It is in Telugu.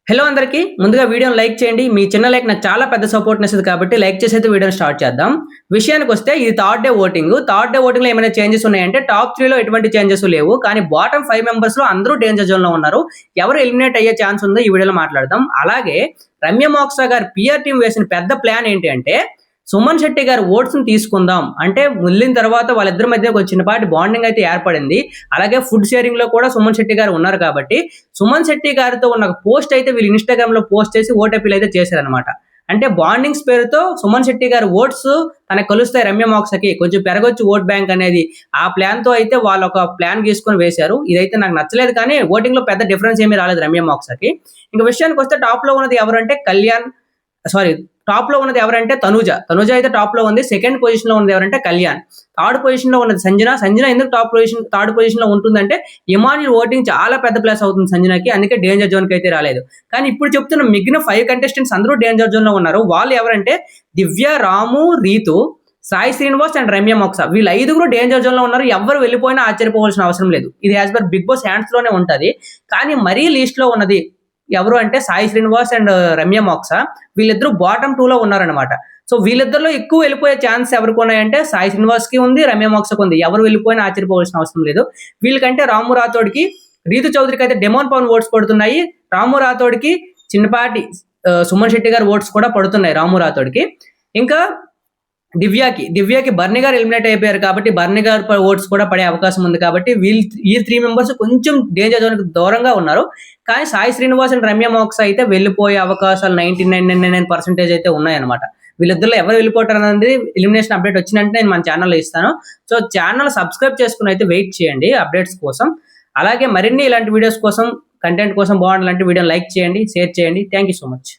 హలో అందరికీ ముందుగా వీడియోని లైక్ చేయండి. మీ చిన్న లైక్ నాకు చాలా పెద్ద సపోర్ట్‌ని ఇస్తది కాబట్టి లైక్ చేసి అయితే వీడియోని స్టార్ట్ చేద్దాం. విషయానికొస్తే ఇది third day voting. Third day ఓటింగ్‌లో ఏమైనా చేంజెస్ ఉన్నాయంటే టాప్ 3లో ఎటువంటి చేంజెస్ లేవు. కానీ బాటమ్ 5 మెంబర్స్‌లో అందరూ డేంజర్ జోన్‌లో ఉన్నారు. ఎవరు ఎలిమినేట్ అయ్యే ఛాన్స్ ఉందో ఈ వీడియోలో మాట్లాడదాం. అలాగే రమ్య మోక్సా గారు పీఆర్ టీమ్ వేసిన పెద్ద ప్లాన్ ఏంటి అంటే సుమన్ శెట్టి గారి ఓట్స్‌ని తీసుకుందాం. అంటే వెళ్ళిన తర్వాత వాళ్ళిద్దరి మధ్య ఒక చిన్నపాటి బాండింగ్ అయితే ఏర్పడింది. అలాగే ఫుడ్ షేరింగ్‌లో కూడా సుమన్ శెట్టి గారు ఉన్నారు కాబట్టి సుమన్ శెట్టి గారితో ఉన్న పోస్ట్ అయితే వీళ్ళు ఇన్‌స్టాగ్రామ్‌లో పోస్ట్ చేసి ఓట్ అప్పీల్ అయితే చేశారనమాట. అంటే బాండింగ్స్ పేరుతో సుమన్ శెట్టి గారి ఓట్స్ తనకు కలుస్తాయి రమ్య మోక్సాకి. కొంచెం పెరగొచ్చు ఓట్ బ్యాంక్ అనేది. ఆ ప్లాన్‌తో అయితే వాళ్ళు ఒక ప్లాన్ గీసుకొని వేశారు. ఇదైతే నాకు నచ్చలేదు కానీ ఓటింగ్‌లో పెద్ద డిఫరెన్స్ ఏమీ రాలేదు రమ్య మోక్సాకి. ఇంక విషయానికొస్తే టాప్‌లో ఉన్నది ఎవరంటే టాప్ లో ఉన్నది ఎవరంటే తనూజ. తనూజ అయితే టాప్ లో ఉంది. సెకండ్ పొజిషన్ లో ఉన్నది ఎవరంటే కళ్యాణ్. థర్డ్ పొజిషన్ లో ఉన్నది సంజన. సంజన ఎందుకు థర్డ్ పొజిషన్ లో ఉంటుందంటే ఇమాన్యుల్ ఓటింగ్ చాలా పెద్ద ప్లేస్ అవుతుంది సంజనకి. అందుకే డేంజర్ జోన్ కి అయితే రాలేదు. కానీ ఇప్పుడు చెప్తున్న మిగిలిన 5 కంటెస్టెంట్స్ అందరూ డేంజర్ జోన్ లో ఉన్నారు. వాళ్ళు ఎవరంటే దివ్య, రాము, రీతు, సాయి శ్రీనివాస్ అండ్ రమ్య మోక్సా. వీళ్ళు 5గురు డేంజర్ జోన్ లో ఉన్నారు. ఎవరు వెళ్ళిపోయినా ఆశ్చర్యపోవాల్సిన అవసరం లేదు. ఇది as per Bigg Boss hands లోనే ఉంటది. కానీ మరీ లీస్ట్ లో ఉన్నది ఎవరు అంటే సాయి శ్రీనివాస్ అండ్ రమ్య మోక్సా. వీళ్ళిద్దరూ బాటమ్ 2లో ఉన్నారనమాట. సో వీళ్ళిద్దరిలో ఎక్కువ వెళ్ళిపోయే ఛాన్స్ ఎవరికి ఉన్నాయంటే సాయి శ్రీనివాస్ కి ఉంది, రమ్య మోక్సాకి ఉంది. ఎవరు వెళ్ళిపోయినా ఆశ్చర్యపోవాల్సిన అవసరం లేదు. వీళ్ళకంటే రాము రాథోడ్కి, రీతు చౌదరికి అయితే డెమోన్ పవన్ ఓట్స్ పడుతున్నాయి. రాము రాథోడ్కి చిన్నపాటి సుమన్ శెట్టి గారి ఓట్స్ కూడా పడుతున్నాయి రాము రాథోడ్కి. ఇంకా దివ్యాకి బర్ని గారు ఎలిమినేట్ అయిపోయారు కాబట్టి బర్ని గారు ఓట్స్ కూడా పడే అవకాశం ఉంది కాబట్టి ఈ 3 మెంబర్స్ కొంచెం డేంజర్ జోన్ కి దూరంగా ఉన్నారు. కానీ సాయి శ్రీనివాస్ అండ్ రమ్య మోక్సా అయితే వెళ్ళిపోయే అవకాశాలు 99.99% అయితే ఉన్నాయన్నమాట. వీళ్ళిద్దరిలో ఎవరు వెళ్ళిపోతారు అనేది ఎలిమినేషన్ అప్డేట్ వచ్చినంటే నేను మన ఛానల్లో ఇస్తాను. సో ఛానల్ సబ్స్క్రైబ్ చేసుకుని అయితే వెయిట్ చేయండి అప్డేట్స్ కోసం. అలాగే మరిన్ని ఇలాంటి వీడియోస్ కోసం, కంటెంట్ కోసం బాగుండాలంటే వీడియోని లైక్ చేయండి, షేర్ చేయండి. Thank you so much.